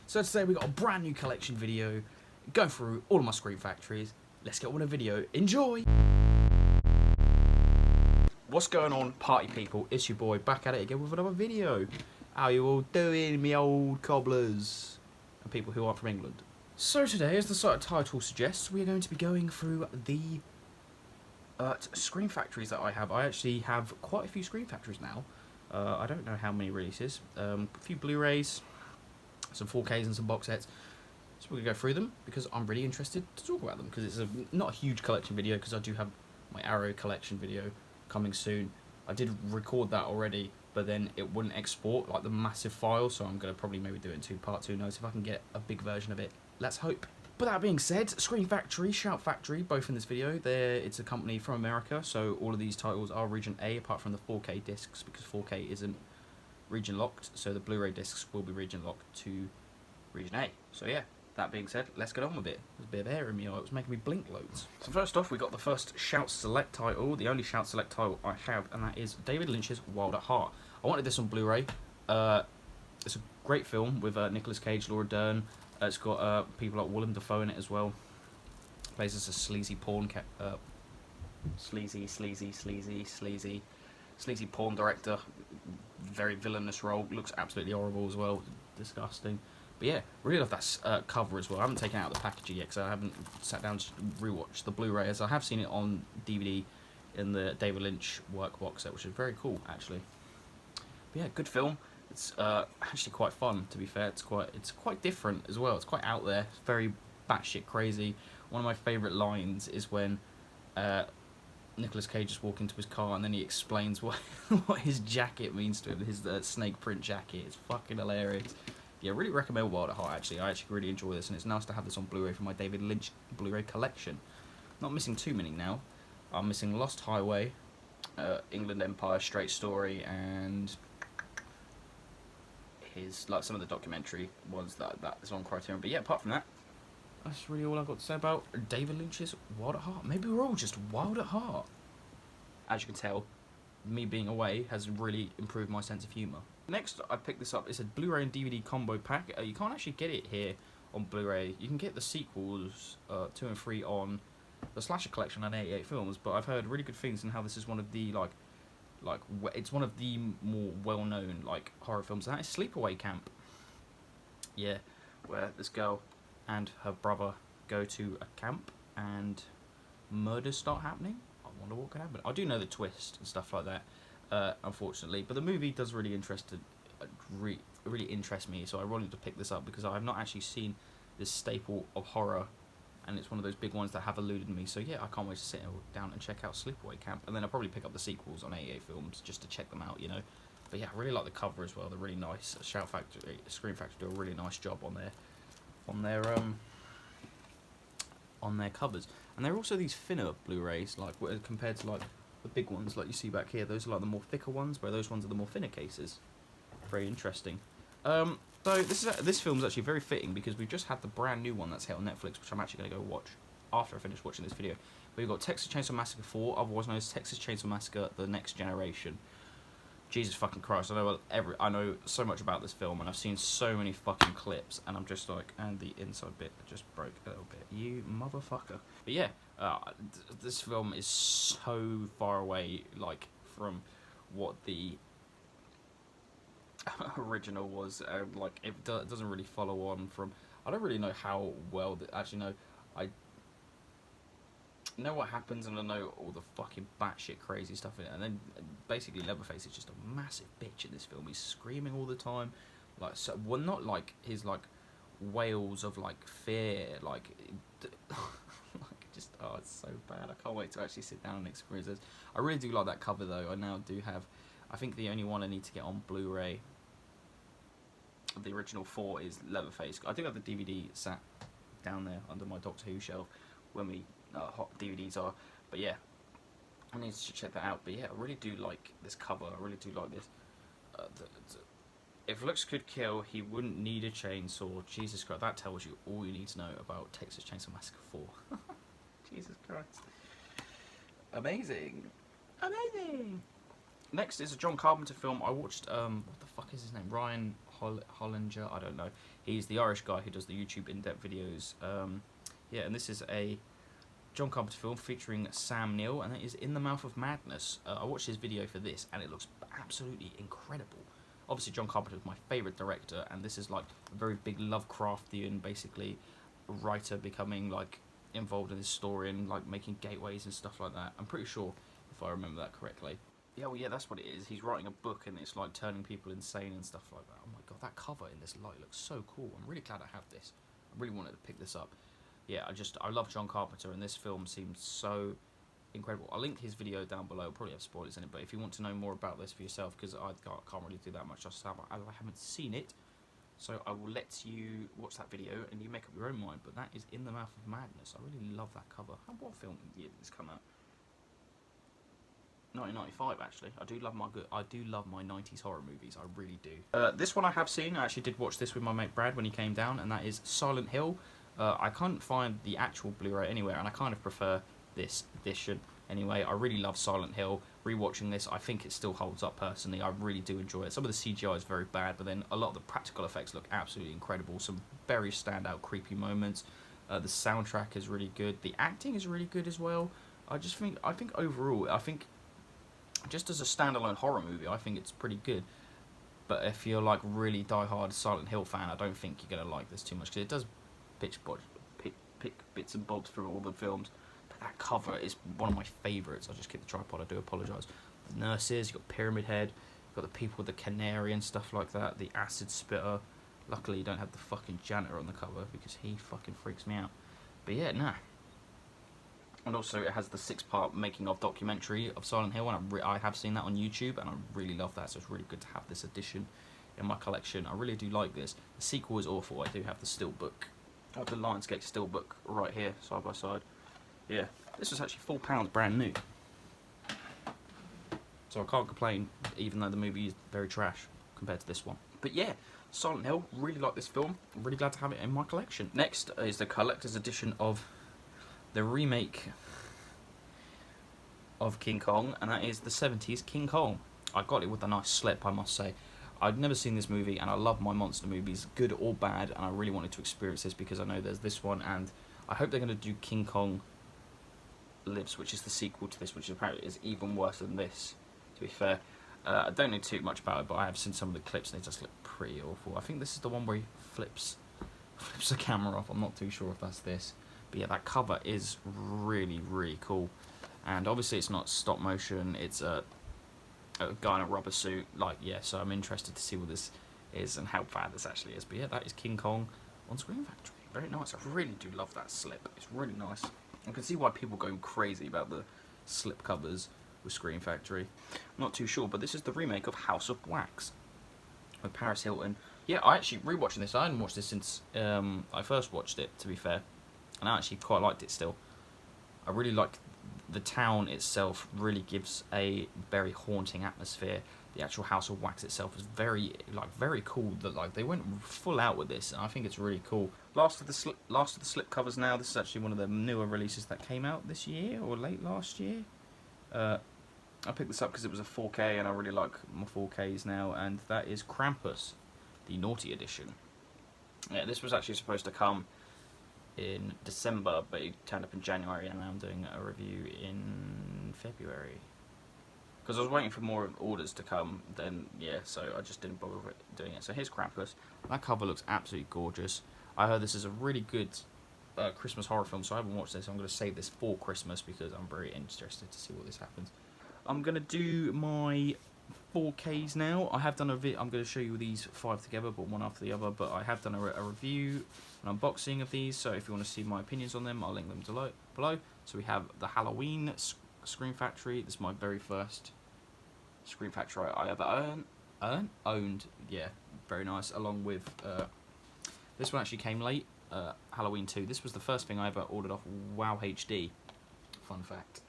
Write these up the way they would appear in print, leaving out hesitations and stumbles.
So today we got a brand new collection video, go through all of my Scream Factories. Let's get on with the video. Enjoy! What's going on, party people? It's your boy back at it again with another video. How you all doing, me old cobblers and people who aren't from England? So today, as the sort of title suggests, we are going to be going through the Scream Factories that I have. I actually have quite a few Scream Factories now. I don't know how many releases. A few Blu-rays, some 4Ks and some box sets. So we're going to go through them because I'm really interested to talk about them, because it's not a huge collection video, because I do have my Arrow collection video coming soon. I did record that already, but then it wouldn't export like the massive file, so I'm going to probably maybe do it in part 2 notes if I can get a big version of it. Let's hope. But that being said, Scream Factory, Shout Factory, both in this video, it's a company from America, so all of these titles are region A, apart from the 4K discs, because 4K isn't region locked, so the Blu-ray discs will be region locked to region A. So yeah, that being said, let's get on with it. There's a bit of air in me, it was making me blink loads. So first off, we got the first Shout Select title, the only Shout Select title I have, and that is David Lynch's Wild at Heart. I wanted this on Blu-ray. It's a great film with Nicolas Cage, Laura Dern. It's got people like Willem Dafoe in it as well. Plays as a sleazy porn sleazy porn director. Very villainous role. Looks absolutely horrible as well. Disgusting. But yeah, really love that cover as well. I haven't taken it out of the packaging yet because I haven't sat down to rewatch the Blu-ray, as I have seen it on DVD in the David Lynch work box set, which is very cool actually. But yeah, good film. It's actually quite fun, to be fair. It's quite different as well. It's quite out there. It's very batshit crazy. One of my favourite lines is when Nicolas Cage just walks into his car and then he explains what his jacket means to him. His snake print jacket. It's fucking hilarious. Yeah, really recommend Wild at Heart actually. I actually really enjoy this, and it's nice to have this on Blu-ray for my David Lynch Blu-ray collection. Not missing too many now. I'm missing Lost Highway, England Empire, Straight Story, and some of the documentary ones that is on Criterion. But yeah, apart from that, that's really all I've got to say about David Lynch's Wild at Heart. Maybe we're all just wild at heart. As you can tell, me being away has really improved my sense of humour. Next, I picked this up. It's a Blu-ray and DVD combo pack. You can't actually get it here on Blu-ray. You can get the sequels 2 and 3 on the Slasher Collection and 88 Films, but I've heard really good things and how this is one of the it's one of the more well-known horror films. And that is Sleepaway Camp. Yeah, where this girl and her brother go to a camp and murders start happening. I wonder what could happen. I do know the twist and stuff like that, unfortunately, but the movie does really interest me. So I wanted to pick this up because I have not actually seen this staple of horror, and it's one of those big ones that have eluded me. So yeah, I can't wait to sit down and check out Sleepaway Camp, and then I'll probably pick up the sequels on 88 Films just to check them out, you know. But yeah, I really like the cover as well. They're really nice. Shout Factory, Scream Factory do a really nice job on their covers. And there are also these thinner Blu-rays, compared to the big ones like you see back here. Those are the more thicker ones, where those ones are the more thinner cases. Very interesting. So this film is actually very fitting because we've just had the brand new one that's hit on Netflix, which I'm actually going to go watch after I finish watching this video. We've got Texas Chainsaw Massacre 4, otherwise known as Texas Chainsaw Massacre: The Next Generation. Jesus fucking Christ! I know so much about this film, and I've seen so many fucking clips, and I'm just and the inside bit just broke a little bit. You motherfucker! But yeah, this film is so far away, from what the original was. It doesn't really follow on from. I don't really know how well. Actually, no, I know what happens, and I know all the fucking batshit crazy stuff in it. And then basically, Leatherface is just a massive bitch in this film. He's screaming all the time, not like his wails of fear, just it's so bad. I can't wait to actually sit down and experience this. I really do like that cover though. I now do have. I think the only one I need to get on Blu-ray of the original 4 is Leatherface. I do have the DVD sat down there under my Doctor Who shelf when we hot DVDs are. But yeah, I need to check that out. But yeah, I really do like this cover. I really do like this. If looks could kill, he wouldn't need a chainsaw. Jesus Christ, that tells you all you need to know about Texas Chainsaw Massacre 4. Jesus Christ. Amazing. Amazing. Next is a John Carpenter film. I watched, what the fuck is his name? Ryan Hollinger, I don't know. He's the Irish guy who does the YouTube in-depth videos. Yeah, and this is a John Carpenter film featuring Sam Neill, and it is In the Mouth of Madness. I watched his video for this, and it looks absolutely incredible. Obviously, John Carpenter is my favourite director, and this is like a very big Lovecraftian, basically, writer becoming like involved in this story and like making gateways and stuff like that. I'm pretty sure, if I remember that correctly. Yeah, well, yeah, that's what it is. He's writing a book, and it's like turning people insane and stuff like that. Oh my god, that cover in this light looks so cool. I'm really glad I have this. I really wanted to pick this up. Yeah, I love John Carpenter, and this film seems so incredible. I'll link his video down below. I'll probably have spoilers in it, but if you want to know more about this for yourself, because I can't really do that much as I haven't seen it, so I will let you watch that video and you make up your own mind. But that is In the Mouth of Madness. I really love that cover. What film year did this come out? 1995, actually. I do love my 90s horror movies. I really do. This one I have seen. I actually did watch this with my mate Brad when he came down, and that is Silent Hill. I couldn't find the actual Blu-ray anywhere, and I kind of prefer this edition. Anyway, I really love Silent Hill. Rewatching this, I think it still holds up personally. I really do enjoy it. Some of the CGI is very bad, but then a lot of the practical effects look absolutely incredible. Some very standout creepy moments. The soundtrack is really good. The acting is really good as well. I think overall, just as a standalone horror movie, I think it's pretty good. But if you're like really die-hard Silent Hill fan, I don't think you're gonna like this too much, because it does pick bits and bobs from all the films. But that cover is one of my favourites. I just kicked the tripod. I do apologise. The nurses, you've got Pyramid Head, you've got the people with the canary and stuff like that. The acid spitter. Luckily, you don't have the fucking janitor on the cover, because he fucking freaks me out. But yeah, nah. And also, it has the 6-part making of documentary of Silent Hill, and I have seen that on YouTube, and I really love that. So it's really good to have this edition in my collection. I really do like this. The sequel is awful. I do have the steelbook. I have the Lionsgate steelbook right here, side by side. Yeah, this was actually £4 brand new. So I can't complain, even though the movie is very trash compared to this one. But yeah, Silent Hill, really like this film. I'm really glad to have it in my collection. Next is the collector's edition of the remake of King Kong, and that is the 70s King Kong. I got it with a nice slip, I must say. I'd never seen this movie, and I love my monster movies, good or bad, and I really wanted to experience this because I know there's this one, and I hope they're going to do King Kong Lives, which is the sequel to this, which apparently is even worse than this, to be fair. I don't know too much about it, but I have seen some of the clips, and they just look pretty awful. I think this is the one where he flips the camera off. I'm not too sure if that's this. But yeah, that cover is really, really cool. And obviously it's not stop motion, it's a guy in a rubber suit. Like, yeah, so I'm interested to see what this is and how bad this actually is. But yeah, that is King Kong on Screen Factory. Very nice. I really do love that slip. It's really nice. I can see why people go crazy about the slip covers with Screen Factory. I'm not too sure, but this is the remake of House of Wax with Paris Hilton. Yeah, I actually rewatching this. I hadn't watched this since I first watched it, to be fair. And I actually quite liked it still. I really like the town itself, really gives a very haunting atmosphere. The actual House of Wax itself is very cool. That they went full out with this, and I think it's really cool. Last of the slip covers now. This is actually one of the newer releases that came out this year or late last year. I picked this up because it was a 4K, and I really like my 4Ks now. And that is Krampus, the Naughty Edition. Yeah, this was actually supposed to come in December, but it turned up in January, and now I'm doing a review in February. Because I was waiting for more orders to come, then yeah, so I just didn't bother with doing it. So here's Krampus. That cover looks absolutely gorgeous. I heard this is a really good Christmas horror film, so I haven't watched this. I'm going to save this for Christmas because I'm very interested to see what this happens. I'm going to do my 4Ks now. I have done a I'm going to show you these 5 together, but one after the other. But I have done a review, an unboxing of these. So if you want to see my opinions on them, I'll link them below. So we have the Halloween Screen Factory. This is my very first Screen Factory I ever owned. Yeah, very nice. Along with this one actually came late. Halloween 2. This was the first thing I ever ordered off WoW HD. Fun fact.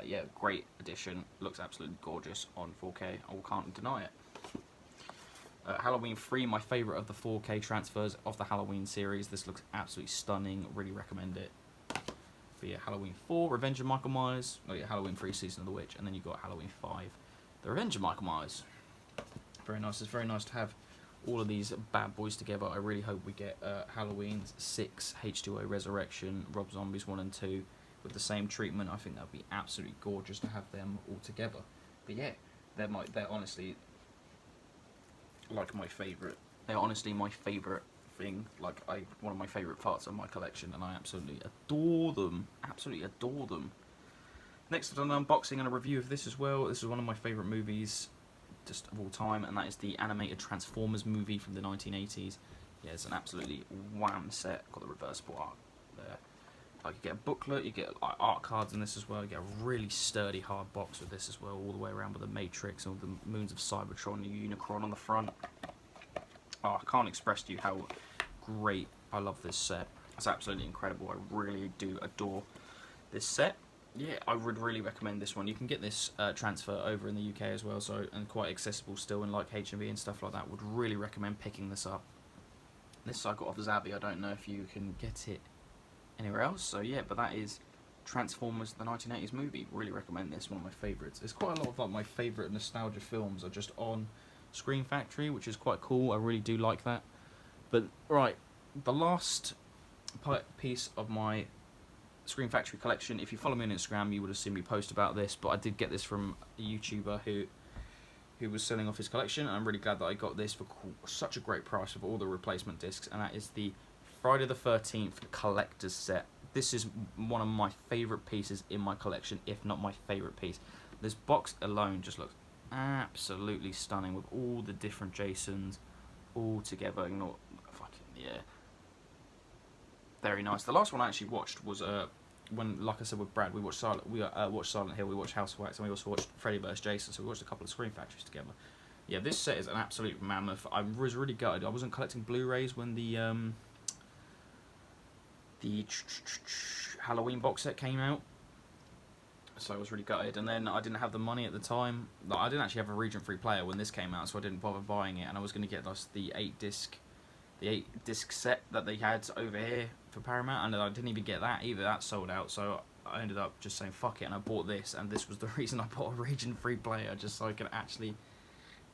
Yeah, great edition. Looks absolutely gorgeous on 4K. I can't deny it. Halloween 3, my favourite of the 4K transfers of the Halloween series. This looks absolutely stunning. Really recommend it. But yeah, Halloween 4, Revenge of Michael Myers. Oh yeah, Halloween 3, Season of the Witch. And then you've got Halloween 5, The Revenge of Michael Myers. Very nice. It's very nice to have all of these bad boys together. I really hope we get Halloween 6, H2O Resurrection, Rob Zombies 1 and 2 with the same treatment. I think that would be absolutely gorgeous to have them all together. But yeah, they're honestly like my favourite. They're honestly my favourite thing. Like one of my favourite parts of my collection, and I absolutely adore them. Absolutely adore them. Next, I've done an unboxing and a review of this as well. This is one of my favourite movies just of all time, and that is the animated Transformers movie from the 1980s. Yeah, it's an absolutely wham set. Got the reversible art there. Like, you get a booklet, you get like art cards in this as well. You get a really sturdy hard box with this as well, all the way around with the Matrix and all the moons of Cybertron and Unicron on the front. Oh, I can't express to you how great I love this set. It's absolutely incredible. I really do adore this set. Yeah, I would really recommend this one. You can get this transfer over in the UK as well, so, and quite accessible still in like HMV and stuff like that. Would really recommend picking this up. This I got off Zabby. I don't know if you can get it anywhere else. So yeah, but that is Transformers, the 1980s movie. Really recommend this. One of my favourites. There's quite a lot of like my favourite nostalgia films are just on Screen Factory, which is quite cool. I really do like that. But right, the last piece of my Screen Factory collection. If you follow me on Instagram, you would have seen me post about this, but I did get this from a YouTuber who was selling off his collection, and I'm really glad that I got this for such a great price with all the replacement discs, and that is the Friday the 13th collector's set. This is one of my favourite pieces in my collection, if not my favourite piece. This box alone just looks absolutely stunning with all the different Jasons all together. You know, fucking yeah. Very nice. The last one I actually watched was when, like I said with Brad, we watched Silent Hill, we watched House of Wax, and we also watched Freddy vs Jason. So we watched a couple of Screen Factories together. Yeah, this set is an absolute mammoth. I was really gutted. I wasn't collecting Blu-rays when the Halloween box set came out, so I was really gutted. And then I didn't have the money at the time. Like, I didn't actually have a region-free player when this came out, so I didn't bother buying it. And I was going to get the 8-disc set that they had over here for Paramount, and I didn't even get that either. That sold out, so I ended up just saying fuck it, and I bought this, and this was the reason I bought a region-free player, just so I could actually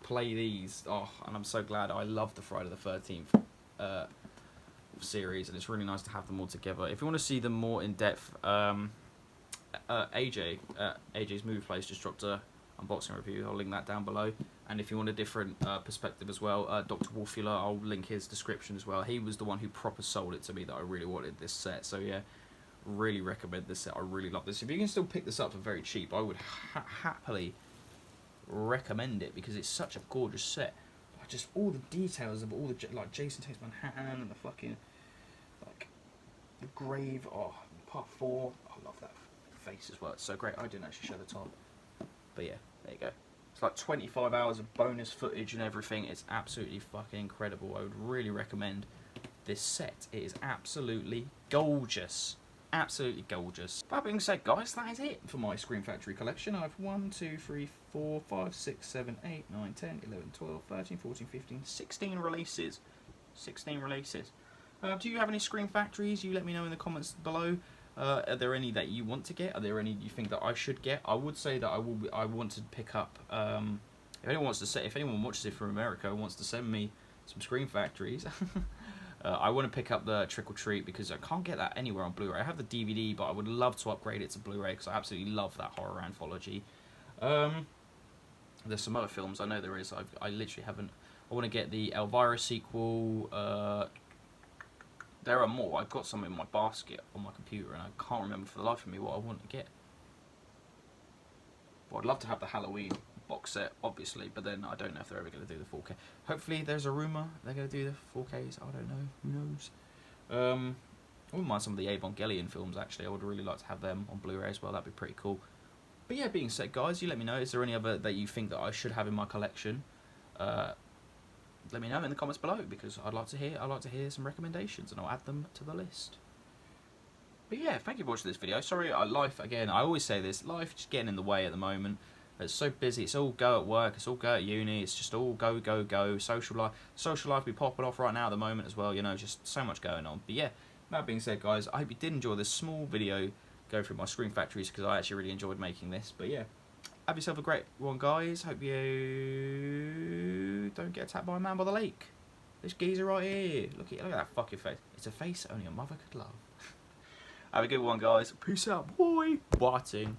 play these. Oh, and I'm so glad. I love the Friday the 13th series, and it's really nice to have them all together. If you want to see them more in depth, AJ's Movie Place just dropped a unboxing review. I'll link that down below. And if you want a different perspective as well, Dr. Wolfula, I'll link his description as well. He was the one who proper sold it to me that I really wanted this set. So yeah, really recommend this set. I really love this. If you can still pick this up for very cheap, I would happily recommend it, because it's such a gorgeous set. Like, just all the details of all the, like, Jason Takes Manhattan and the fucking, like, the grave. Oh, part 4. I love that face as well. It's so great. I didn't actually show the top. But yeah, there you go. It's like 25 hours of bonus footage and everything. It's absolutely fucking incredible. I would really recommend this set. It is absolutely gorgeous. Absolutely gorgeous. That being said, guys, that is it for my Screen Factory collection. I have 1, 2, 3, 4, 5, 6, 7, 8, 9, 10, 11, 12, 13, 14, 15, 16 releases. 16 releases. Do you have any Screen Factories? You let me know in the comments below. Are there any that you want to get? Are there any you think that I should get? I would say that I want to pick up. If anyone watches it from America and wants to send me some Screen Factories, I want to pick up the Trick or Treat, because I can't get that anywhere on Blu-ray. I have the DVD, but I would love to upgrade it to Blu-ray, because I absolutely love that horror anthology. There's some other films I know there is. I literally haven't. I want to get the Elvira sequel. There are more. I've got some in my basket on my computer, and I can't remember for the life of me what I want to get. Well, I'd love to have the Halloween box set, obviously, but then I don't know if they're ever going to do the 4K. Hopefully, there's a rumour they're going to do the 4Ks. I don't know. Who knows? I wouldn't mind some of the Evangelion films, actually. I would really like to have them on Blu-ray as well. That'd be pretty cool. But yeah, being said, guys, you let me know. Is there any other that you think that I should have in my collection? Let me know in the comments below, because I'd like to hear some recommendations, and I'll add them to the list. But yeah, thank you for watching this video. Sorry, life, again, I always say this, life just getting in the way at the moment. It's so busy. It's all go at work. It's all go at uni. It's just all go, go, go. Social life be popping off right now at the moment as well. You know, just so much going on. But yeah, that being said, guys, I hope you did enjoy this small video go through my Screen Factories, because I actually really enjoyed making this. But yeah, have yourself a great one, guys. Hope you don't get attacked by a man by the lake. This geezer right here. Look at that fucking face. It's a face only a mother could love. Have a good one, guys. Peace out, boy. Watching.